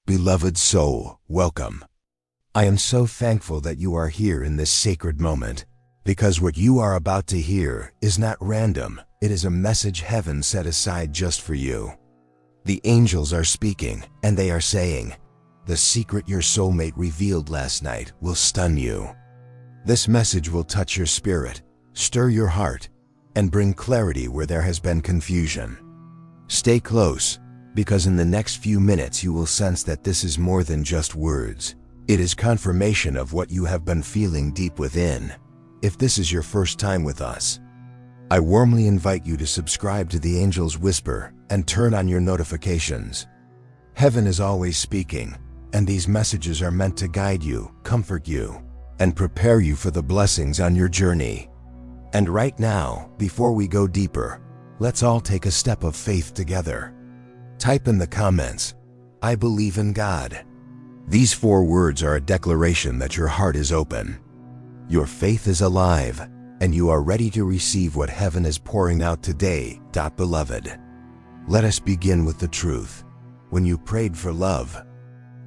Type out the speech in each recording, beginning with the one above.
Beloved soul, welcome. I am so thankful that you are here in this sacred moment, because what you are about to hear is not random. It is a message heaven set aside just for you. The angels are speaking, and they are saying, "The secret your soulmate revealed last night will stun you." This message will touch your spirit, stir your heart, and bring clarity where there has been confusion. Stay close, because in the next few minutes you will sense that this is more than just words. It is confirmation of what you have been feeling deep within. If this is your first time with us, I warmly invite you to subscribe to the Angel's Whisper and turn on your notifications. Heaven is always speaking, and these messages are meant to guide you, comfort you, and prepare you for the blessings on your journey. And right now, before we go deeper, let's all take a step of faith together. Type in the comments, "I believe in God." These 4 words are a declaration that your heart is open. Your faith is alive, and you are ready to receive what heaven is pouring out today, beloved. Let us begin with the truth. When you prayed for love,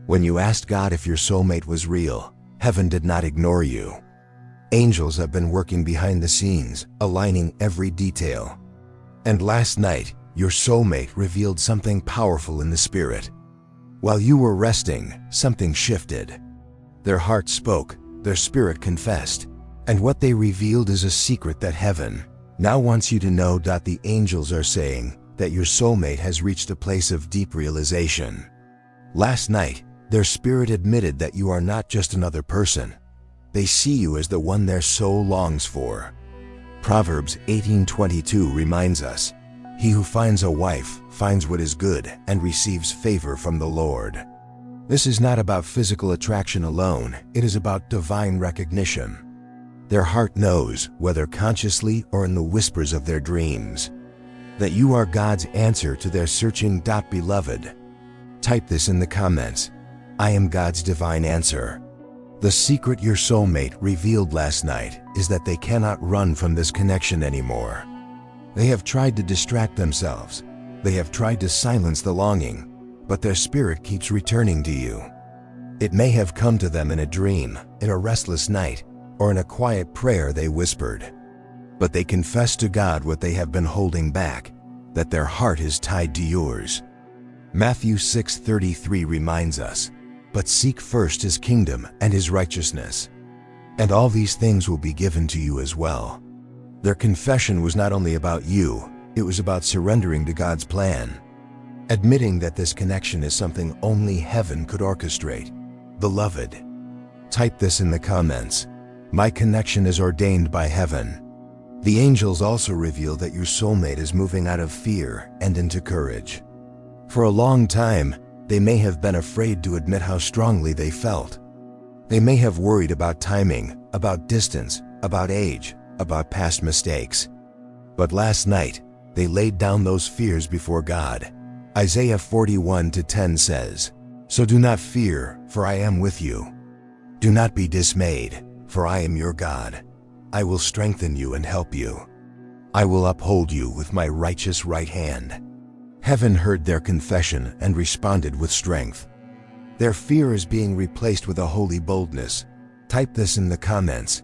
when you asked God if your soulmate was real, heaven did not ignore you. Angels have been working behind the scenes, aligning every detail. And last night, your soulmate revealed something powerful in the spirit. While you were resting, something shifted. Their heart spoke, their spirit confessed, and what they revealed is a secret that heaven now wants you to know. The angels are saying that your soulmate has reached a place of deep realization. Last night, their spirit admitted that you are not just another person. They see you as the one their soul longs for. Proverbs 18:22 reminds us, "He who finds a wife finds what is good and receives favor from the Lord." This is not about physical attraction alone, it is about divine recognition. Their heart knows, whether consciously or in the whispers of their dreams, that you are God's answer to their searching. Beloved, type this in the comments, "I am God's divine answer." The secret your soulmate revealed last night is that they cannot run from this connection anymore. They have tried to distract themselves. They have tried to silence the longing, but their spirit keeps returning to you. It may have come to them in a dream, in a restless night, or in a quiet prayer they whispered. But they confess to God what they have been holding back, that their heart is tied to yours. Matthew 6:33 reminds us, "But seek first his kingdom and his righteousness, and all these things will be given to you as well." Their confession was not only about you, it was about surrendering to God's plan, admitting that this connection is something only heaven could orchestrate. Beloved, type this in the comments, "My connection is ordained by heaven." The angels also reveal that your soulmate is moving out of fear and into courage. For a long time, they may have been afraid to admit how strongly they felt. They may have worried about timing, about distance, about age, about past mistakes. But last night, they laid down those fears before God. Isaiah 41:10 says, "So do not fear, for I am with you. Do not be dismayed, for I am your God. I will strengthen you and help you. I will uphold you with my righteous right hand." Heaven heard their confession and responded with strength. Their fear is being replaced with a holy boldness. Type this in the comments,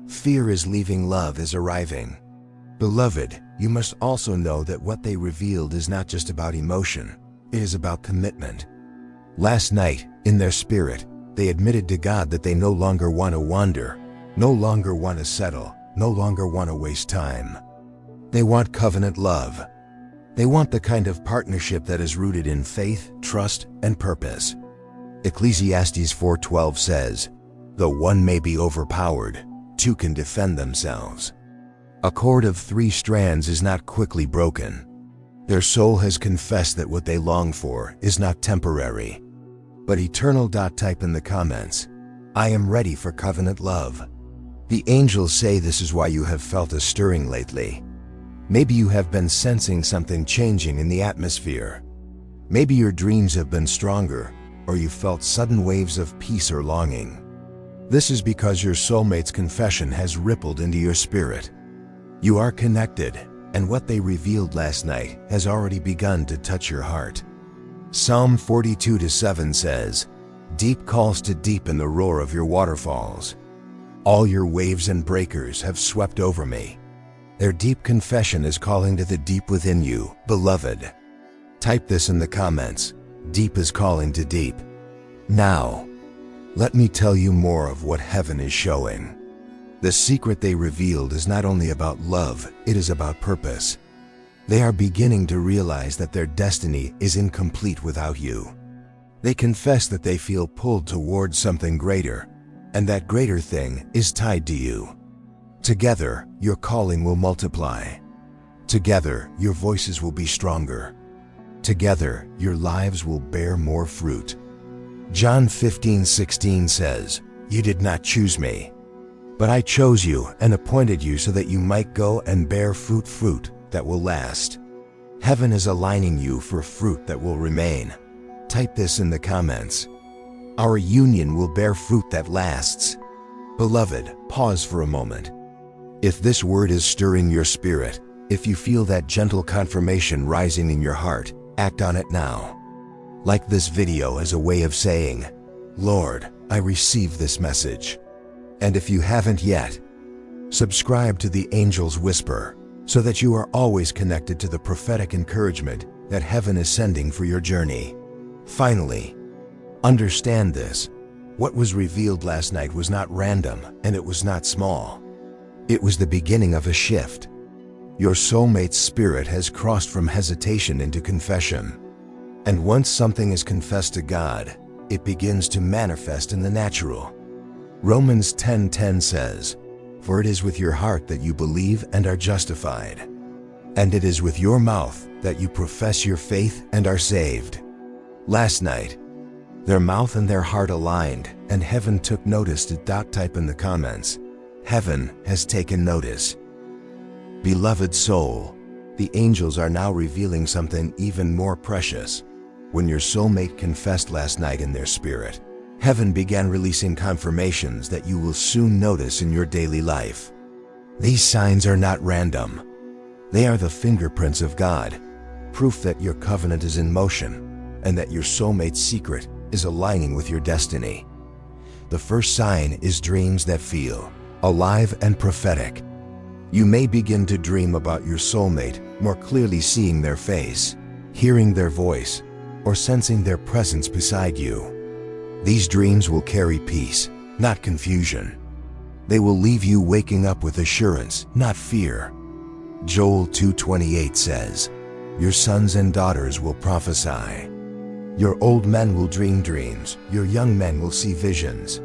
"Fear is leaving, love is arriving." Beloved, you must also know that what they revealed is not just about emotion, it is about commitment. Last night, in their spirit, they admitted to God that they no longer want to wander, no longer want to settle, no longer want to waste time. They want covenant love. They want the kind of partnership that is rooted in faith, trust, and purpose. Ecclesiastes 4:12 says, "Though one may be overpowered, 2 can defend themselves." A cord of 3 strands is not quickly broken. Their soul has confessed that what they long for is not temporary, but eternal. Type in the comments, "I am ready for covenant love." The angels say this is why you have felt a stirring lately. Maybe you have been sensing something changing in the atmosphere. Maybe your dreams have been stronger, or you felt sudden waves of peace or longing. This is because your soulmate's confession has rippled into your spirit. You are connected, and what they revealed last night has already begun to touch your heart. Psalm 42:7 says, "Deep calls to deep in the roar of your waterfalls. All your waves and breakers have swept over me." Their deep confession is calling to the deep within you, beloved. Type this in the comments. Deep is calling to deep. Now, let me tell you more of what heaven is showing. The secret they revealed is not only about love, it is about purpose. They are beginning to realize that their destiny is incomplete without you. They confess that they feel pulled towards something greater, and that greater thing is tied to you. Together, your calling will multiply. Together, your voices will be stronger. Together, your lives will bear more fruit. John 15:16 says, "You did not choose me, but I chose you and appointed you so that you might go and bear fruit that will last." Heaven is aligning you for fruit that will remain. Type this in the comments. Our union will bear fruit that lasts. Beloved, pause for a moment. If this word is stirring your spirit, if you feel that gentle confirmation rising in your heart, act on it now. Like this video as a way of saying, "Lord, I receive this message." And if you haven't yet, subscribe to the Angel's Whisper so that you are always connected to the prophetic encouragement that heaven is sending for your journey. Finally, understand this. What was revealed last night was not random, and it was not small. It was the beginning of a shift. Your soulmate's spirit has crossed from hesitation into confession. And once something is confessed to God, it begins to manifest in the natural. Romans 10:10 says, "For it is with your heart that you believe and are justified, and it is with your mouth that you profess your faith and are saved." Last night, their mouth and their heart aligned, and heaven took notice. To type in the comments. Heaven has taken notice. Beloved soul, the angels are now revealing something even more precious. When your soulmate confessed last night in their spirit, heaven began releasing confirmations that you will soon notice in your daily life. These signs are not random. They are the fingerprints of God, proof that your covenant is in motion and that your soulmate's secret is aligning with your destiny. The first sign is dreams that feel alive and prophetic. You may begin to dream about your soulmate, more clearly seeing their face, hearing their voice, or sensing their presence beside you. These dreams will carry peace, not confusion. They will leave you waking up with assurance, not fear. Joel 2:28 says, "Your sons and daughters will prophesy. Your old men will dream dreams, your young men will see visions."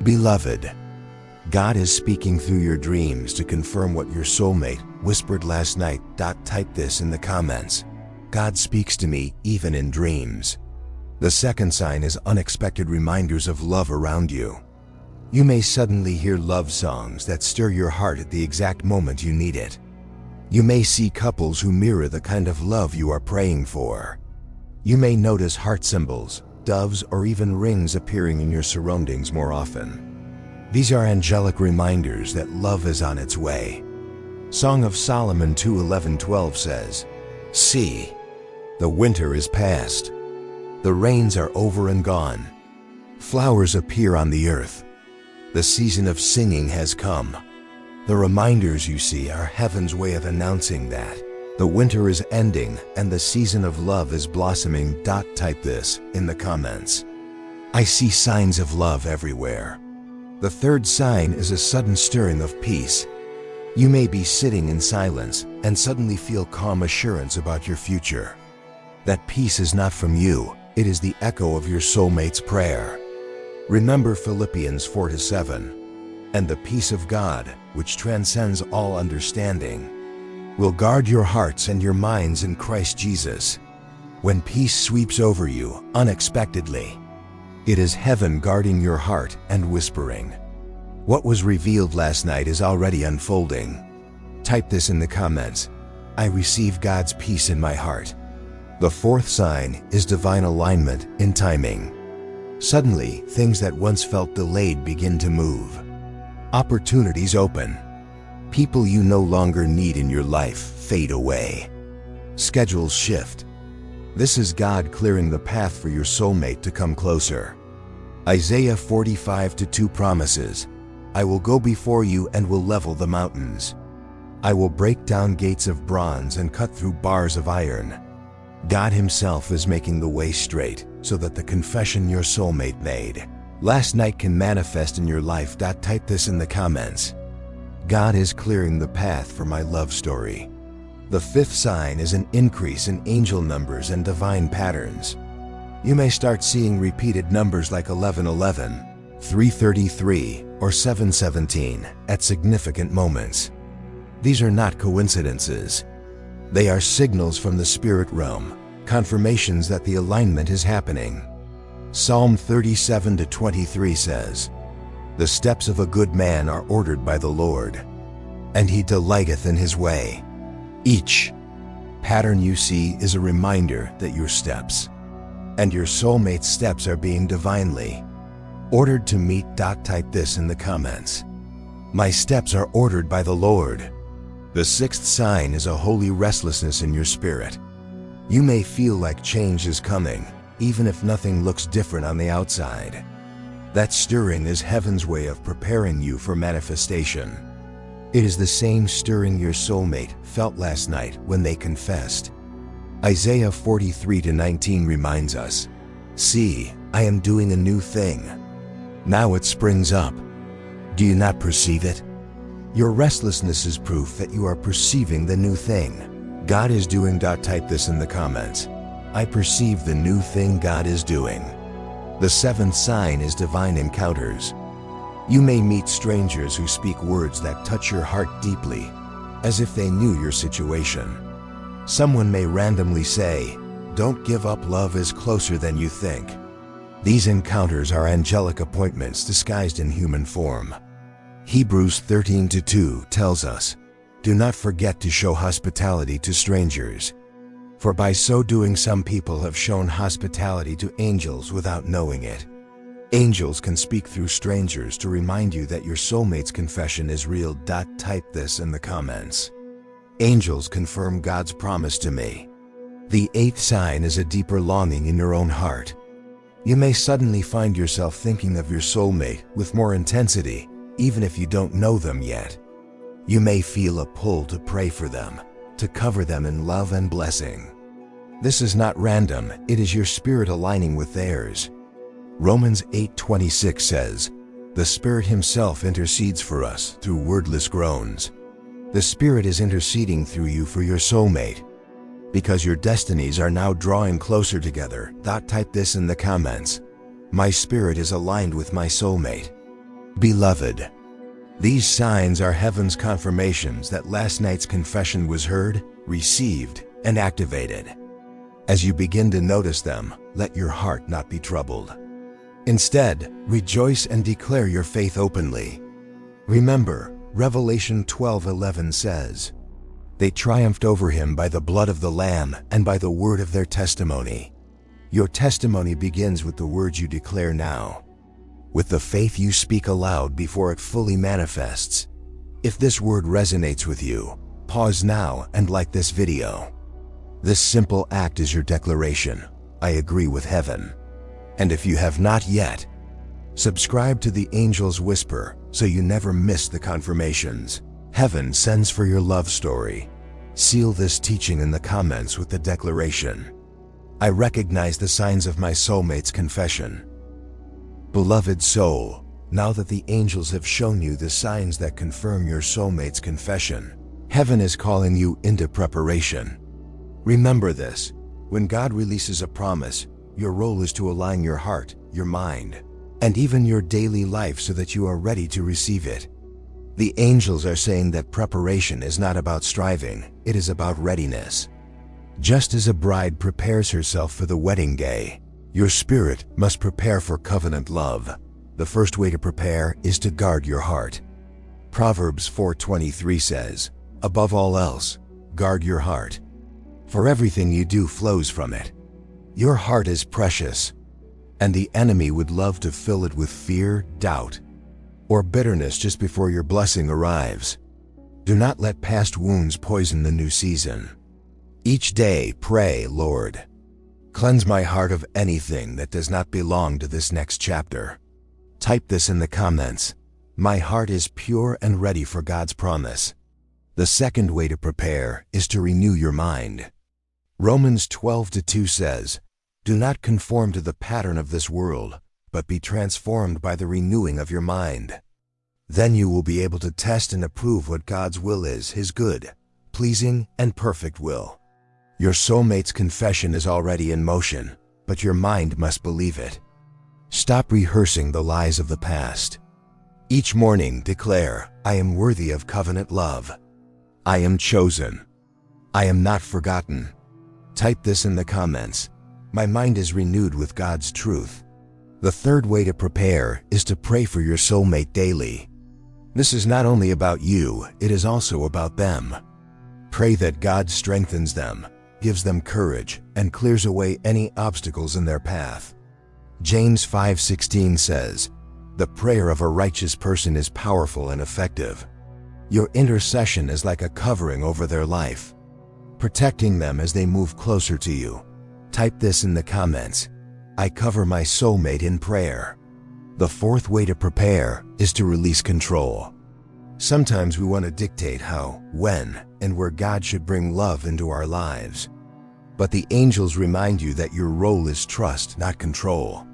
Beloved, God is speaking through your dreams to confirm what your soulmate whispered last night. Type this in the comments. God speaks to me even in dreams. The second sign is unexpected reminders of love around you. You may suddenly hear love songs that stir your heart at the exact moment you need it. You may see couples who mirror the kind of love you are praying for. You may notice heart symbols, doves, or even rings appearing in your surroundings more often. These are angelic reminders that love is on its way. Song of Solomon 2:11-12 says, "See, the winter is past. The rains are over and gone. Flowers appear on the earth. The season of singing has come." The reminders you see are heaven's way of announcing that the winter is ending and the season of love is blossoming. Type this in the comments. I see signs of love everywhere. The third sign is a sudden stirring of peace. You may be sitting in silence and suddenly feel calm assurance about your future. That peace is not from you, it is the echo of your soulmate's prayer. Remember Philippians 4:7, "And the peace of God, which transcends all understanding, will guard your hearts and your minds in Christ Jesus." When peace sweeps over you unexpectedly, it is heaven guarding your heart and whispering. What was revealed last night is already unfolding. Type this in the comments. I receive God's peace in my heart. The fourth sign is divine alignment in timing. Suddenly, things that once felt delayed begin to move. Opportunities open. People you no longer need in your life fade away. Schedules shift. This is God clearing the path for your soulmate to come closer. Isaiah 45:2 promises, I will go before you and will level the mountains. I will break down gates of bronze and cut through bars of iron. God Himself is making the way straight so that the confession your soulmate made last night can manifest in your life. Type this in the comments. God is clearing the path for my love story. The fifth sign is an increase in angel numbers and divine patterns. You may start seeing repeated numbers like 1111, 333, or 717 at significant moments. These are not coincidences. They are signals from the spirit realm, confirmations that the alignment is happening. Psalm 37:23 says, The steps of a good man are ordered by the Lord, and He delighteth in His way. Each pattern you see is a reminder that your steps and your soulmate's steps are being divinely ordered to meet. Type this in the comments. My steps are ordered by the Lord. The sixth sign is a holy restlessness in your spirit. You may feel like change is coming, even if nothing looks different on the outside. That stirring is heaven's way of preparing you for manifestation. It is the same stirring your soulmate felt last night when they confessed. Isaiah 43:19 reminds us, See, I am doing a new thing. Now it springs up. Do you not perceive it? Your restlessness is proof that you are perceiving the new thing God is doing. Type this in the comments. I perceive the new thing God is doing. The seventh sign is divine encounters. You may meet strangers who speak words that touch your heart deeply, as if they knew your situation. Someone may randomly say, Don't give up, love is closer than you think. These encounters are angelic appointments disguised in human form. Hebrews 13:2 tells us, Do not forget to show hospitality to strangers, for by so doing some people have shown hospitality to angels without knowing it. Angels can speak through strangers to remind you that your soulmate's confession is real. Type this in the comments. Angels confirm God's promise to me. The eighth sign is a deeper longing in your own heart. You may suddenly find yourself thinking of your soulmate with more intensity, even if you don't know them yet. You may feel a pull to pray for them, to cover them in love and blessing. This is not random, it is your spirit aligning with theirs. Romans 8:26 says, The Spirit Himself intercedes for us through wordless groans. The Spirit is interceding through you for your soulmate, because your destinies are now drawing closer together. Type this in the comments. My spirit is aligned with my soulmate. Beloved, these signs are heaven's confirmations that last night's confession was heard, received, and activated. As you begin to notice them, let your heart not be troubled. Instead, rejoice and declare your faith openly. Remember, Revelation 12:11 says, They triumphed over him by the blood of the Lamb and by the word of their testimony. Your testimony begins with the words you declare now, with the faith you speak aloud before it fully manifests. If this word resonates with you, pause now and like this video. This simple act is your declaration. I agree with heaven. And if you have not yet, subscribe to the Angel's Whisper so you never miss the confirmations heaven sends for your love story. Seal this teaching in the comments with the declaration. I recognize the signs of my soulmate's confession. Beloved soul, now that the angels have shown you the signs that confirm your soulmate's confession, heaven is calling you into preparation. Remember this, when God releases a promise, your role is to align your heart, your mind, and even your daily life so that you are ready to receive it. The angels are saying that preparation is not about striving, it is about readiness. Just as a bride prepares herself for the wedding day, your spirit must prepare for covenant love. The first way to prepare is to guard your heart. Proverbs 4:23 says, Above all else, guard your heart, for everything you do flows from it. Your heart is precious, and the enemy would love to fill it with fear, doubt, or bitterness just before your blessing arrives. Do not let past wounds poison the new season. Each day pray, Lord, Cleanse my heart of anything that does not belong to this next chapter. Type this in the comments. My heart is pure and ready for God's promise. The second way to prepare is to renew your mind. Romans 12:2 says, "Do not conform to the pattern of this world, but be transformed by the renewing of your mind. Then you will be able to test and approve what God's will is, His good, pleasing, and perfect will." Your soulmate's confession is already in motion, but your mind must believe it. Stop rehearsing the lies of the past. Each morning declare, "I am worthy of covenant love. I am chosen. I am not forgotten." Type this in the comments. My mind is renewed with God's truth. The third way to prepare is to pray for your soulmate daily. This is not only about you, it is also about them. Pray that God strengthens them, gives them courage, and clears away any obstacles in their path. James 5:16 says, "The prayer of a righteous person is powerful and effective." Your intercession is like a covering over their life, protecting them as they move closer to you. Type this in the comments. I cover my soulmate in prayer. The fourth way to prepare is to release control. Sometimes we want to dictate how, when, and where God should bring love into our lives. But the angels remind you that your role is trust, not control.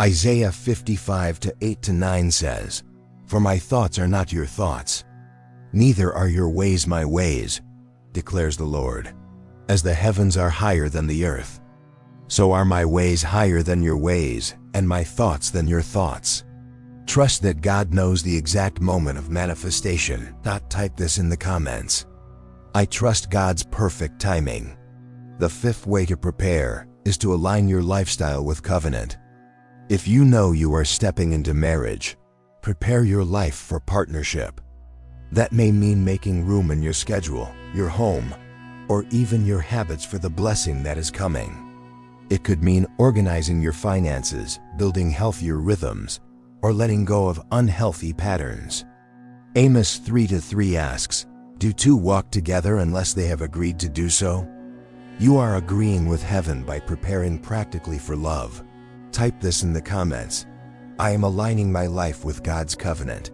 Isaiah 55:8-9 says, "For my thoughts are not your thoughts, neither are your ways my ways, declares the Lord. As the heavens are higher than the earth, so are my ways higher than your ways, and my thoughts than your thoughts." Trust that God knows the exact moment of manifestation. Type this in the comments. I trust God's perfect timing. The fifth way to prepare is to align your lifestyle with covenant. If you know you are stepping into marriage, prepare your life for partnership. That may mean making room in your schedule, your home, or even your habits for the blessing that is coming. It could mean organizing your finances, building healthier rhythms, or letting go of unhealthy patterns. Amos 3:3 asks, "Do two walk together unless they have agreed to do so?" You are agreeing with heaven by preparing practically for love. Type this in the comments. I am aligning my life with God's covenant.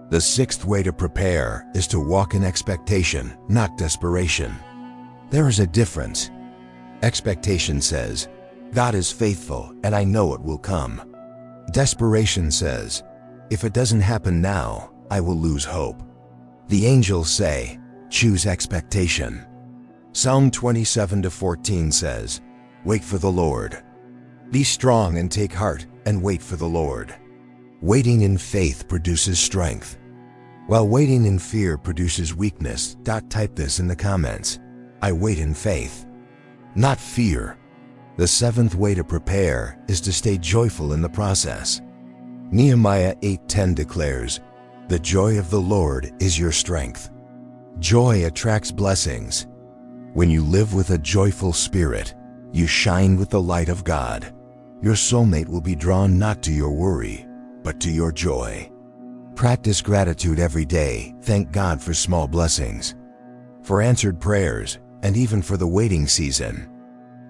The sixth way to prepare is to walk in expectation, not desperation. There is a difference. Expectation says, God is faithful and I know it will come. Desperation says, if it doesn't happen now, I will lose hope. The angels say, choose expectation. Psalm 27:14 says, wait for the Lord. Be strong and take heart and wait for the Lord. Waiting in faith produces strength, while waiting in fear produces weakness. Type this in the comments. I wait in faith, not fear. The seventh way to prepare is to stay joyful in the process. Nehemiah 8:10 declares, the joy of the Lord is your strength. Joy attracts blessings. When you live with a joyful spirit, you shine with the light of God. Your soulmate will be drawn not to your worry, but to your joy. Practice gratitude every day. Thank God for small blessings, for answered prayers, and even for the waiting season,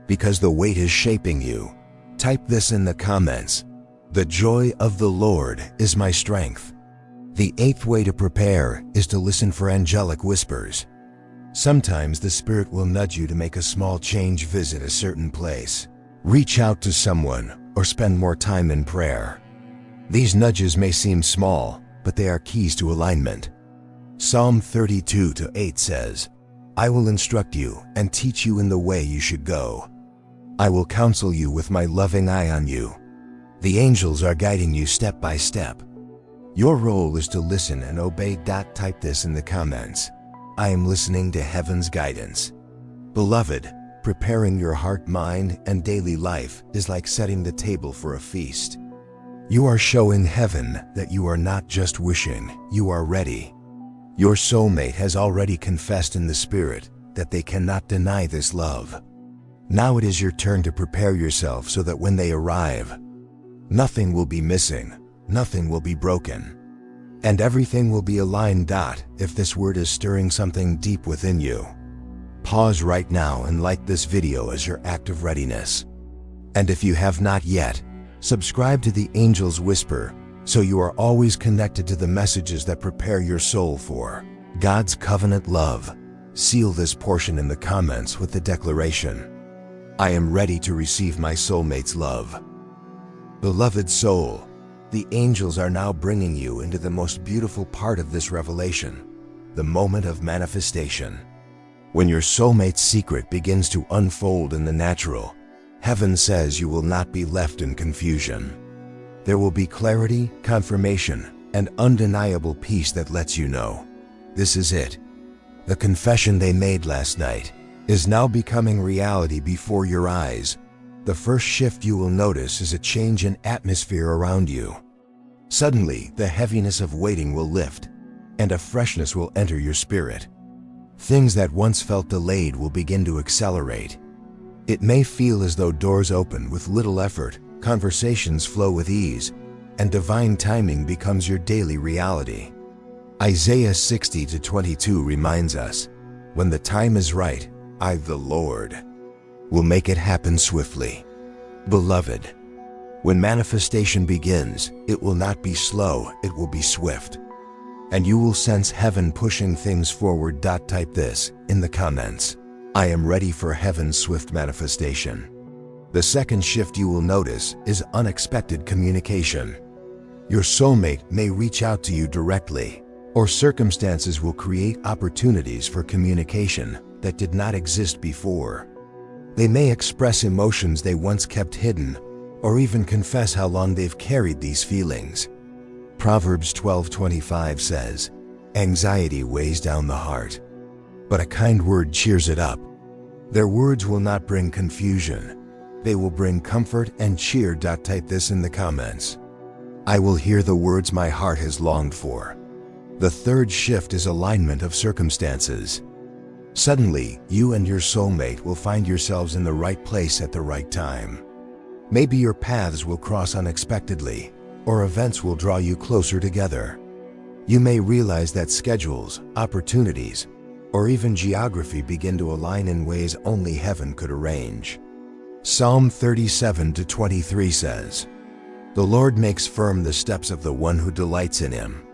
because the wait is shaping you. Type this in the comments. The joy of the Lord is my strength. The eighth way to prepare is to listen for angelic whispers. Sometimes the Spirit will nudge you to make a small change, visit a certain place, reach out to someone, or spend more time in prayer. These nudges may seem small, but they are keys to alignment. Psalm 32:8 says, I will instruct you and teach you in the way you should go. I will counsel you with my loving eye on you. The angels are guiding you step by step. Your role is to listen and obey. Type this in the comments. I am listening to heaven's guidance. Beloved, preparing your heart, mind, and daily life is like setting the table for a feast. You are showing heaven that you are not just wishing, you are ready. Your soulmate has already confessed in the Spirit that they cannot deny this love. Now it is your turn to prepare yourself so that when they arrive, nothing will be missing, nothing will be broken, and everything will be aligned. If this word is stirring something deep within you, pause right now and like this video as your act of readiness. And if you have not yet, subscribe to the Angel's Whisper so you are always connected to the messages that prepare your soul for God's covenant love. Seal this portion in the comments with the declaration, I am ready to receive my soulmate's love. Beloved soul, the angels are now bringing you into the most beautiful part of this revelation, the moment of manifestation. When your soulmate's secret begins to unfold in the natural, heaven says you will not be left in confusion. There will be clarity, confirmation, and undeniable peace that lets you know, this is it. The confession they made last night is now becoming reality before your eyes. The first shift you will notice is a change in atmosphere around you. Suddenly, the heaviness of waiting will lift, and a freshness will enter your spirit. Things that once felt delayed will begin to accelerate. It may feel as though doors open with little effort, conversations flow with ease, and divine timing becomes your daily reality. Isaiah 60:22 reminds us, when the time is right, I, the Lord, will make it happen swiftly. Beloved, when manifestation begins, it will not be slow, it will be swift. And you will sense heaven pushing things forward. Type this in the comments, I am ready for heaven's swift manifestation. The second shift you will notice is unexpected communication. Your soulmate may reach out to you directly, or circumstances will create opportunities for communication that did not exist before. They may express emotions they once kept hidden, or even confess how long they've carried these feelings. Proverbs 12:25 says, anxiety weighs down the heart, but a kind word cheers it up. Their words will not bring confusion. They will bring comfort and cheer. Type this in the comments, I will hear the words my heart has longed for. The third shift is alignment of circumstances. Suddenly, you and your soulmate will find yourselves in the right place at the right time. Maybe your paths will cross unexpectedly, or events will draw you closer together. You may realize that schedules, opportunities, or even geography begin to align in ways only heaven could arrange. Psalm 37:23 says, the Lord makes firm the steps of the one who delights in him.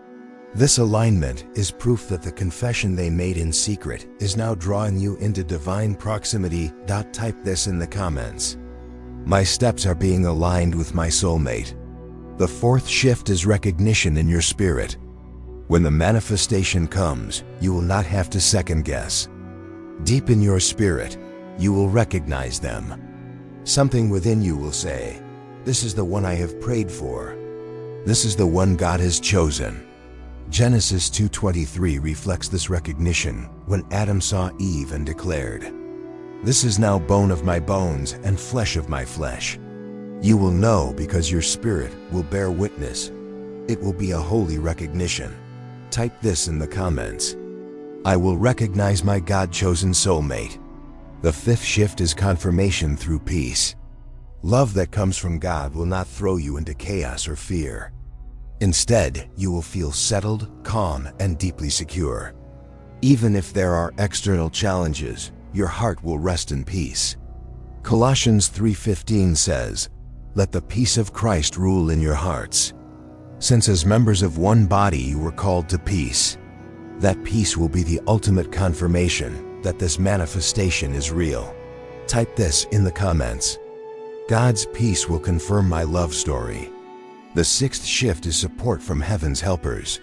This alignment is proof that the confession they made in secret is now drawing you into divine proximity. Type this in the comments, my steps are being aligned with my soulmate. The fourth shift is recognition in your spirit. When the manifestation comes, you will not have to second guess. Deep in your spirit, you will recognize them. Something within you will say, this is the one I have prayed for. This is the one God has chosen. Genesis 2:23 reflects this recognition when Adam saw Eve and declared, this is now bone of my bones and flesh of my flesh. You will know because your spirit will bear witness. It will be a holy recognition. Type this in the comments, I will recognize my God-chosen soulmate. The fifth shift is confirmation through peace. Love that comes from God will not throw you into chaos or fear. Instead, you will feel settled, calm, and deeply secure. Even if there are external challenges, your heart will rest in peace. Colossians 3:15 says, let the peace of Christ rule in your hearts. Since as members of one body you were called to peace, that peace will be the ultimate confirmation that this manifestation is real. Type this in the comments, God's peace will confirm my love story. The sixth shift is support from heaven's helpers.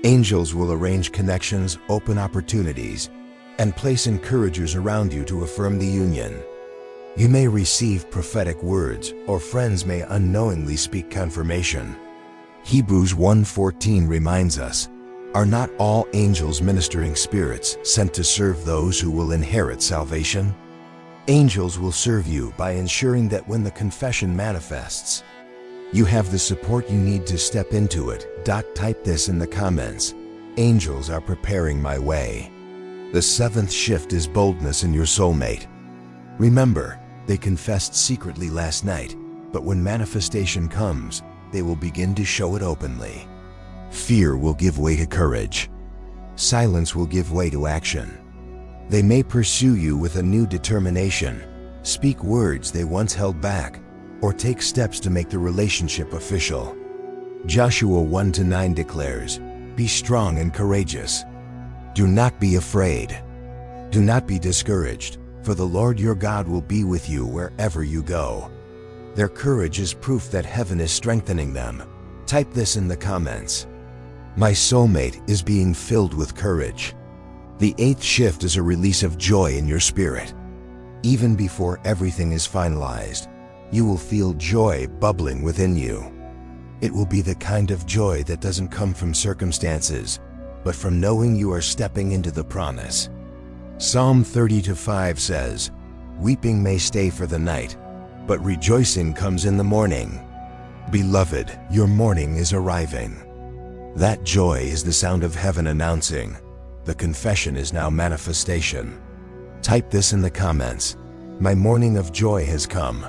Angels will arrange connections, open opportunities, and place encouragers around you to affirm the union. You may receive prophetic words, or friends may unknowingly speak confirmation. Hebrews 1:14 reminds us, are not all angels ministering spirits sent to serve those who will inherit salvation? Angels will serve you by ensuring that when the confession manifests, you have the support you need to step into it. Type this in the comments, angels are preparing my way. The seventh shift is boldness in your soulmate. Remember, they confessed secretly last night, but when manifestation comes, they will begin to show it openly. Fear will give way to courage. Silence will give way to action. They may pursue you with a new determination, speak words they once held back, or take steps to make the relationship official. Joshua 1-9 declares, "Be strong and courageous. Do not be afraid. Do not be discouraged, for the Lord your God will be with you wherever you go." Their courage is proof that heaven is strengthening them. Type this in the comments. My soulmate is being filled with courage. The 8th shift is a release of joy in your spirit. Even before everything is finalized, you will feel joy bubbling within you. It will be the kind of joy that doesn't come from circumstances, but from knowing you are stepping into the promise. Psalm 30-5 says, "Weeping may stay for the night, but rejoicing comes in the morning." Beloved, your morning is arriving. That joy is the sound of heaven announcing, "The confession is now manifestation." Type this in the comments. My morning of joy has come.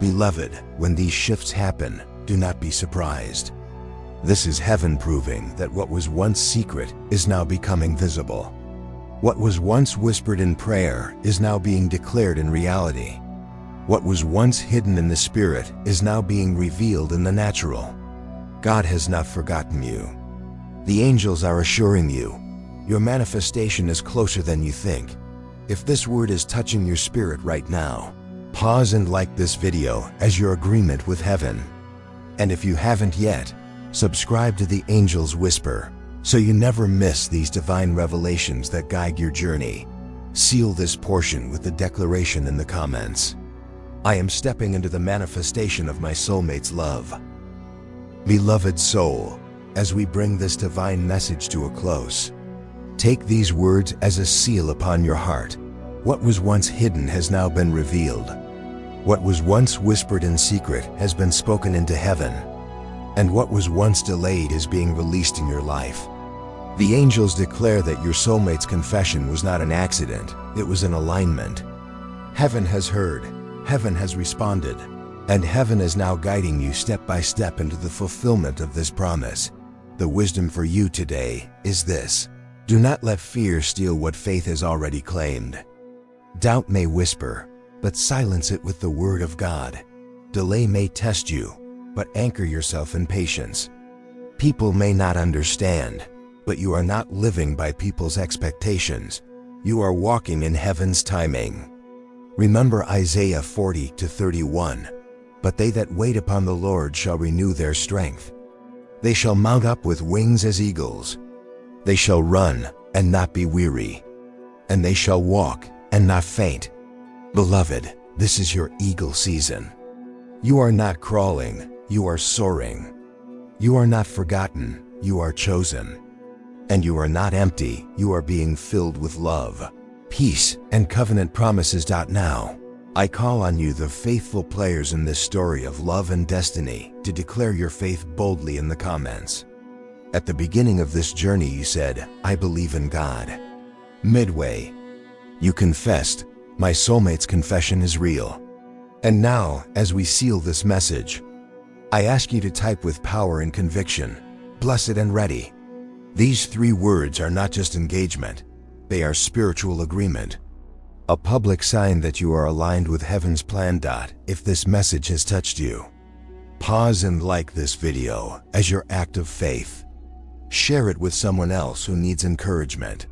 Beloved, when these shifts happen, do not be surprised. This is heaven proving that what was once secret is now becoming visible. What was once whispered in prayer is now being declared in reality. What was once hidden in the spirit is now being revealed in the natural. God has not forgotten you. The angels are assuring you, your manifestation is closer than you think. If this word is touching your spirit right now, pause and like this video as your agreement with heaven. And if you haven't yet, subscribe to the Angel's Whisper so you never miss these divine revelations that guide your journey. Seal this portion with the declaration in the comments. I am stepping into the manifestation of my soulmate's love. Beloved soul, as we bring this divine message to a close, take these words as a seal upon your heart. What was once hidden has now been revealed. What was once whispered in secret has been spoken into heaven. And what was once delayed is being released in your life. The angels declare that your soulmate's confession was not an accident, it was an alignment. Heaven has heard, heaven has responded, and heaven is now guiding you step by step into the fulfillment of this promise. The wisdom for you today is this: do not let fear steal what faith has already claimed. Doubt may whisper, but silence it with the word of God. Delay may test you, but anchor yourself in patience. People may not understand, but you are not living by people's expectations. You are walking in heaven's timing. Remember Isaiah 40-31. But they that wait upon the Lord shall renew their strength. They shall mount up with wings as eagles. They shall run and not be weary, and they shall walk and not faint. Beloved, this is your eagle season. You are not crawling, you are soaring. You are not forgotten, you are chosen. And you are not empty, you are being filled with love, peace, and covenant promises. Now, I call on you, the faithful players in this story of love and destiny, to declare your faith boldly in the comments. At the beginning of this journey you said, "I believe in God." Midway, you confessed, "My soulmate's confession is real." And now, as we seal this message, I ask you to type with power and conviction, "Blessed and ready." These 3 words are not just engagement, they are spiritual agreement. A public sign that you are aligned with heaven's plan. If this message has touched you, pause and like this video as your act of faith. Share it with someone else who needs encouragement.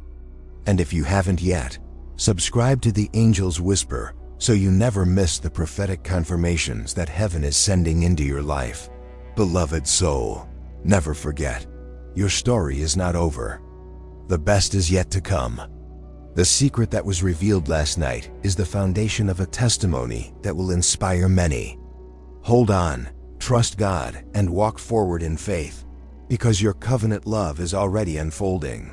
And if you haven't yet, subscribe to the Angel's Whisper so you never miss the prophetic confirmations that heaven is sending into your life. Beloved soul, never forget, your story is not over. The best is yet to come. The secret that was revealed last night is the foundation of a testimony that will inspire many. Hold on, trust God, and walk forward in faith, because your covenant love is already unfolding.